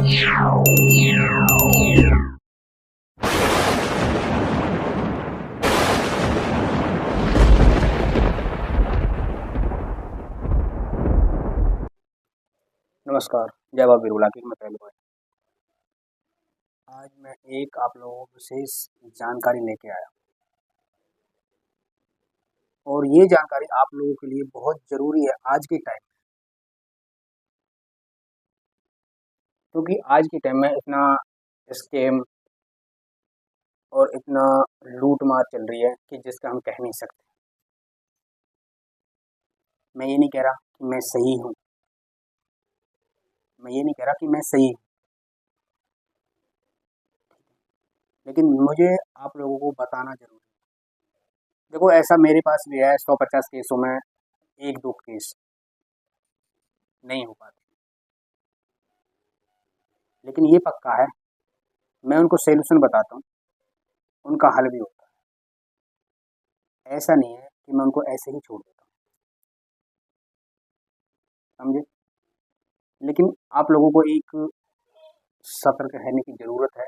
नमस्कार, जय बाबा बिरबला की मैं पहले भाई। आज मैं एक आप लोगों को विशेष जानकारी लेके आया और ये जानकारी आप लोगों के लिए बहुत ज़रूरी है आज के टाइम में, क्योंकि आज के टाइम में इतना स्कैम और इतना लूट-मार चल रही है कि जिसका हम कह नहीं सकते। मैं ये नहीं कह रहा कि मैं सही हूँ, मैं ये नहीं कह रहा कि मैं सही हूँ, लेकिन मुझे आप लोगों को बताना ज़रूरी है। देखो ऐसा मेरे पास भी है 150 केसों में 1-2 केस नहीं हो पाते, लेकिन ये पक्का है मैं उनको सॉल्यूशन बताता हूँ, उनका हल भी होता है। ऐसा नहीं है कि मैं उनको ऐसे ही छोड़ देता हूँ, समझे? लेकिन आप लोगों को एक सतर्क रहने की ज़रूरत है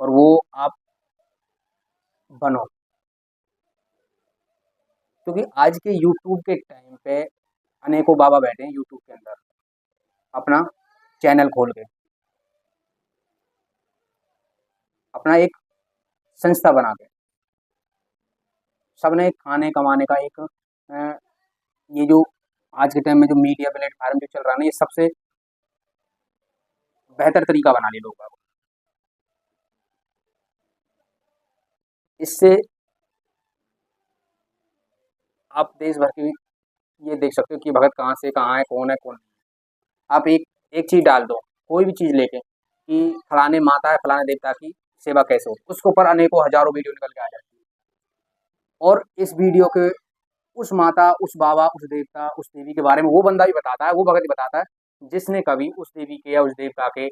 और वो आप बनो, क्योंकि आज के यूट्यूब के टाइम पे अनेकों बाबा बैठे हैं यूट्यूब के अंदर अपना चैनल खोल के, अपना एक संस्था बना के सबने खाने कमाने का एक ये जो आज के टाइम में जो मीडिया प्लेटफार्म जो चल रहा है ना, ये सबसे बेहतर तरीका बना लिया लोगों को। इससे आप देश भर की ये देख सकते हो कि भगत कहाँ से कहाँ है कौन नहीं है। आप एक एक चीज़ डाल दो, कोई भी चीज़ लेके कि फलाने माता है फलाने देवता की सेवा कैसे हो, उसके ऊपर अनेकों हज़ारों वीडियो निकल के आ जाती है और इस वीडियो के उस माता, उस बाबा, उस देवता, उस देवी के बारे में वो बंदा भी बताता है, वो भगत भी बताता है जिसने कभी उस देवी के या उस देवता के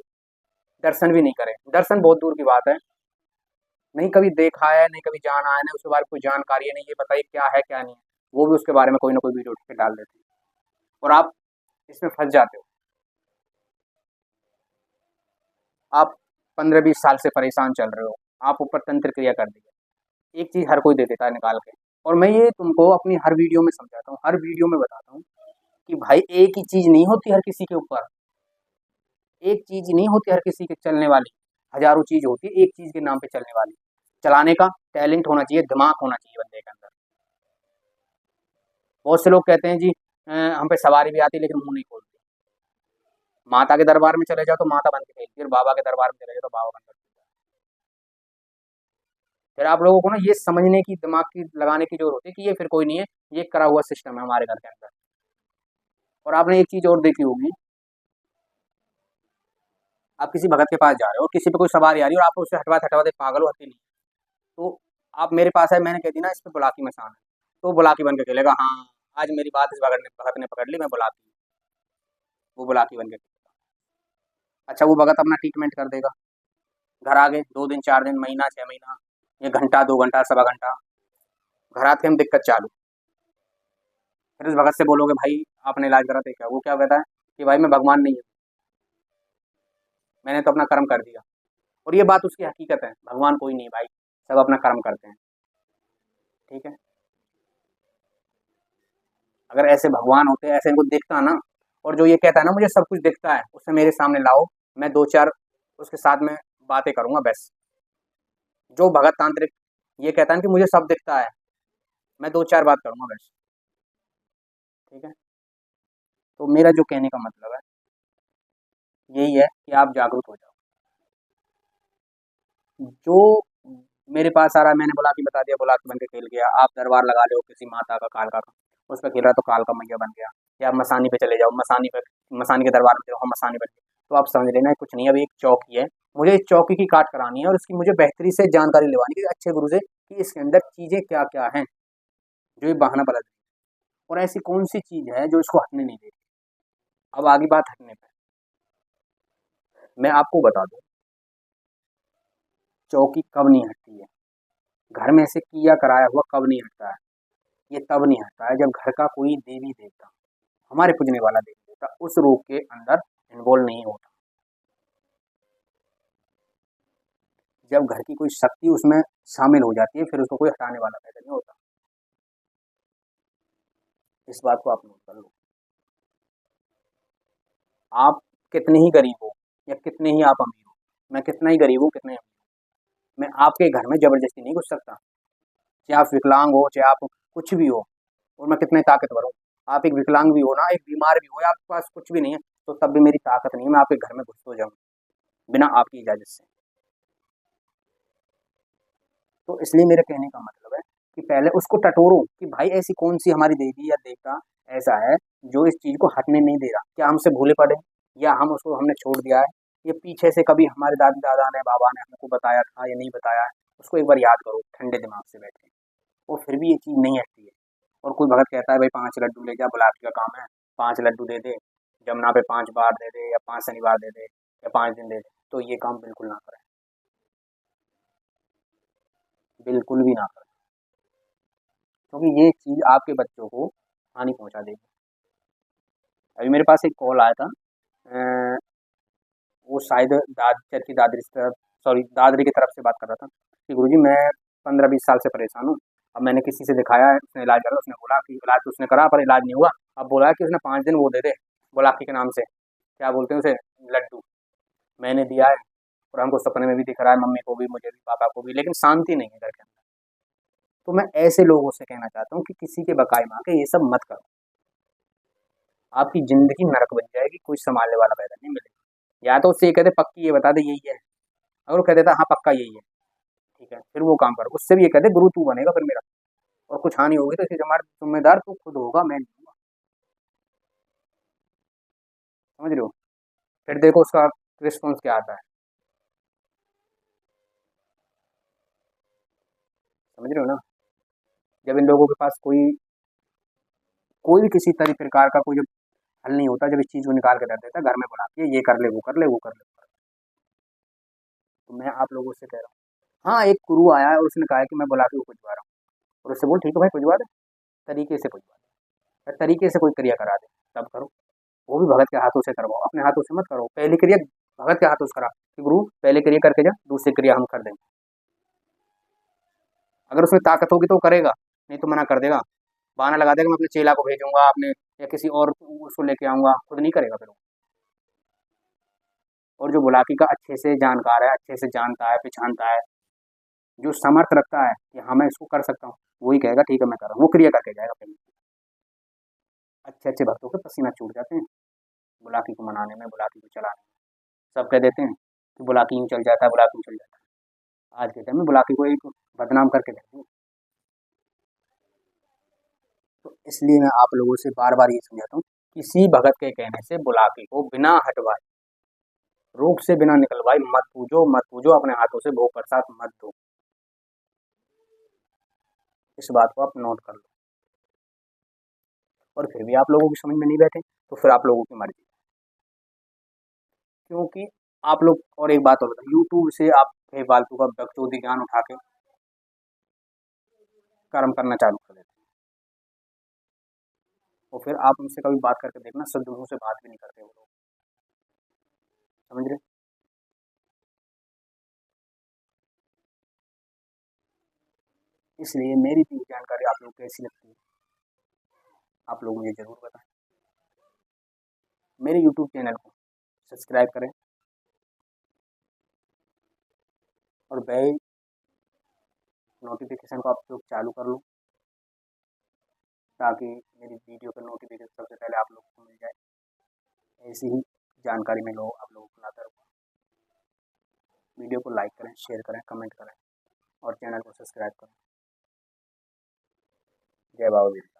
दर्शन भी नहीं करे। दर्शन बहुत दूर की बात है, नहीं कभी देखा है, नहीं कभी जाना है, नहीं उसके बारे में कोई जानकारी है, नहीं ये बताइए क्या है क्या नहीं है, वो भी उसके बारे में कोई ना कोई वीडियो उठ के डाल देते हैं और आप इसमें फँस जाते हो। आप 15-20 साल से परेशान चल रहे हो, आप ऊपर तंत्र क्रिया कर दी है। एक चीज़ हर कोई दे देता है निकाल के और मैं ये तुमको अपनी हर वीडियो में समझाता हूँ, हर वीडियो में बताता हूँ कि भाई एक ही चीज़ नहीं होती हर किसी के ऊपर, एक चीज़ नहीं होती हर किसी के चलने वाली, हज़ारों चीज़ होती है एक चीज़ के नाम पे चलने वाली। चलाने का टैलेंट होना चाहिए, दिमाग होना चाहिए बंदे के अंदर। बहुत से लोग कहते हैं जी हम पे सवारी भी आती है लेकिन मुँह नहीं खोलते। माता के दरबार में चले जाओ तो माता बन के खेलती है और बाबा के दरबार में चले जाओ तो बाबा बन के खेलता है। फिर आप लोगों को ना ये समझने की दिमाग की लगाने की ज़रूरत है कि ये फिर कोई नहीं है, ये करा हुआ सिस्टम है हमारे घर के अंदर। और आपने एक चीज़ और देखी होगी, आप किसी भगत के पास जा रहे हो और किसी पे कोई सवारी आ रही है और आप उससे हटवाते-हटवाते पागल हो हथेली, तो आप मेरे पास आए मैंने कह दी ना इस पे बुलाकी मसान है, तो बुलाकी बन के खेलेगा हाँ, आज मेरी बात इस भगत ने पकड़ ली मैं बुलाकी, वो बुलाकी बन के खेलेगा। अच्छा वो भगत अपना ट्रीटमेंट कर देगा, घर आ गए 2 दिन, 4 दिन, महीना, 6 महीना, 1 घंटा, 2 घंटा, सवा घंटा, घर आते हम दिक्कत चालू। फिर उस भगत से बोलोगे भाई आपने इलाज करा था क्या? वो क्या कहता है कि भाई मैं भगवान नहीं हूँ, मैंने तो अपना कर्म कर दिया। और ये बात उसकी हकीकत है, भगवान कोई नहीं है भाई, सब अपना कर्म करते हैं, ठीक है? अगर ऐसे भगवान होते, ऐसे इनको दिखता ना, और जो ये कहता है ना मुझे सब कुछ दिखता है, उसे मेरे सामने लाओ, मैं 2-4 उसके साथ में बातें करूँगा बस। जो भगत तांत्रिक ये कहता है ना कि मुझे सब दिखता है, मैं 2-4 बात करूँगा बस, ठीक है? तो मेरा जो कहने का मतलब है, यही है कि आप जागरूक हो जाओ। जो मेरे पास आ रहा है मैंने बुलाकी बता दिया, बुलाकी बन के खेल गया, आप दरबार लगा लो किसी माता का, कालका का, उस पे खेल रहा तो कालका मैया बन गया, या मसानी पे चले जाओ, मसानी के दरबार में चले जाओ, मसानी बन गई, तो आप समझ लेना कुछ नहीं है, अभी एक चौकी है, मुझे इस चौकी की काट करानी है और इसकी मुझे बेहतरी से जानकारी दिलवानी है अच्छे गुरु से कि इसके अंदर चीज़ें क्या-क्या हैं, जो ये बहाना बना रही है और ऐसी कौन-सी चीज़ है जो इसको हटने नहीं दे रही। अब आगे बात हटने पे, मैं आपको बता दूँ, चौकी कब नहीं हटती है, घर में से किया कराया हुआ कब नहीं हटता है, ये तब नहीं हटता है जब घर का कोई देवी-देवता, हमारे पूजने वाला देवी-देवता उस रूप के अंदर इन्वॉल्व नहीं होता। जब घर की कोई शक्ति उसमें शामिल हो जाती है फिर उसको कोई हटाने वाला पैदा नहीं होता। इस बात को आप नोट कर लो। आप कितने ही गरीब हो या कितने ही आप अमीर हो, मैं कितना ही गरीब हूँ कितने अमीर हूँ, मैं आपके घर में जबरदस्ती नहीं घुस सकता। चाहे आप विकलांग हो, चाहे आप कुछ भी हो, और मैं कितने ताकतवर हूँ। आप एक विकलांग भी हो ना, एक बीमार भी हो, या आपके पास कुछ भी नहीं है, तो तब भी मेरी ताकत नहीं है मैं आपके घर में घुस तो जाऊँ बिना आपकी इजाजत से। तो इसलिए मेरे कहने का मतलब है कि पहले उसको टटोरो कि भाई ऐसी कौन सी हमारी देवी या देवता ऐसा है जो इस चीज को हटने नहीं दे रहा। क्या हमसे भूले पड़े, या हम उसको हमने छोड़ दिया है, ये पीछे से कभी हमारे दादी दादा ने बाबा ने हमको बताया था या नहीं बताया है। उसको एक बार याद करो ठंडे दिमाग से बैठ के। और फिर भी ये चीज नहीं हटती है। और कोई भगत कहता है भाई 5 लड्डू ले जा, बुलाकी का काम है, 5 लड्डू दे दे, जमुना पे 5 बार दे दे, या 5 शनिवार दे दे, या 5 दिन दे दे, तो ये काम बिल्कुल ना करें, बिल्कुल भी ना करें। क्योंकि ये चीज आपके बच्चों को हानि पहुंचा देगी। अभी मेरे पास एक कॉल आया था, वो शायद दादर की दादरी से तरफ, सॉरी दादरी की तरफ से बात कर रहा था कि गुरुजी मैं 15-20 साल से परेशान हूँ। अब मैंने किसी से दिखाया है, उसने इलाज करा, उसने बोला कि इलाज तो उसने करा पर इलाज नहीं हुआ। अब बोला है कि उसने 5 दिन वो दे दे बुलाकी के नाम से, क्या बोलते हैं उसे, लड्डू। मैंने दिया है, और हमको सपने में भी दिख रहा है, मम्मी को भी, मुझे भी, पापा को भी, लेकिन शांति नहीं है घर के अंदर। तो मैं ऐसे लोगों से कहना चाहता हूँ कि किसी के बकाए में आके ये सब मत करो। आपकी ज़िंदगी नरक बन जाएगी, कोई सँभालने वाला पैदा नहीं मिलेगा। या तो उससे ये कह दे पक्की ये बता दे यही है, अगर वो कह देता हाँ पक्का यही है, ठीक है, फिर वो काम करो। उससे भी ये कह दे गुरु तू बनेगा फिर मेरा, और कुछ हानि होगी तो इसकी ज़िम्मेदार तू खुद होगा, मैं नहीं हूँगा। समझ रहे हो? फिर देखो उसका रिस्पॉन्स क्या आता है। समझ रहे हो ना? जब इन लोगों के पास कोई कोई भी किसी तरह प्रकार का कोई जब हल नहीं होता, जब इस चीज़ को निकाल के रख देता है घर में बुला के, ये कर ले, वो कर ले, वो कर ले, वो कर ले। तो मैं आप लोगों से कह रहा हूँ, हाँ, एक गुरु आया है और उसने कहा है कि मैं बुला के वो पुजवा रहा हूँ, और उससे बोल ठीक है भाई पुजवा दे, तरीके से पुजवा दे, तरीके से कोई क्रिया करा दे, तब करो। वो भी भगत के हाथों से करवाओ, अपने हाथों से मत करो। पहली क्रिया भगत के हाथों से करा कि गुरु पहले क्रिया करके जा, दूसरी क्रिया हम कर देंगे। अगर उसमें ताकत होगी तो वो करेगा, नहीं तो मना कर देगा, बहाना लगा देगा मैं अपने चेला को भेजूंगा, अपने या किसी और उसको लेके आऊंगा, खुद नहीं करेगा फिर वो। और जो बुलाकी का अच्छे से जानकार है, अच्छे से जानता है, पहचानता है, जो समर्थ रखता है कि हाँ मैं इसको कर सकता हूँ, वही कहेगा ठीक है मैं कर रहा हूँ, वो क्रिया करके जाएगा फिर। अच्छे अच्छे भक्तों के पसीना छूट जाते हैं बुलाकी को मनाने में, बुलाकी को चलाने में। सब कह देते हैं कि बुलाकी यूँ चल जाता है, बुलाकी यूँ चल जाता है। आज के टाइम में बुलाकी को एक बदनाम करके देखते हैं। तो इसलिए मैं आप लोगों से बार बार ये समझाता हूँ, किसी भगत के कहने से बुलाकी को बिना हटवाए, रोग से बिना निकलवाए मत पूजो, मत पूजो, अपने हाथों से भोग प्रसाद मत दो। इस बात को आप नोट कर लो। और फिर भी आप लोगों की समझ में नहीं बैठे तो फिर आप लोगों की मर्जी। क्योंकि आप लोग, और एक बात और बताओ, यूट्यूब से आप बेफालतू का बकचोदी ज्ञान उठा के कर्म करना चालू कर देते हैं, और फिर आप उनसे कभी बात करके देखना, शुद्ध मुंह से बात भी नहीं करते वो लोग। समझ रहे? इसलिए मेरी दी जानकारी आप लोग को कैसी लगती है, आप लोग मुझे जरूर बताएं। मेरे यूट्यूब चैनल को सब्सक्राइब करें, और बेल नोटिफिकेशन को आप लोग चालू कर लो, ताकि मेरी वीडियो का नोटिफिकेशन सबसे पहले आप लोगों को मिल जाए। ऐसी ही जानकारी मैं लोग आप लोगों को लाता रहूँगा। वीडियो को लाइक करें, शेयर करें, कमेंट करें, और चैनल को सब्सक्राइब करें। जय बाबा।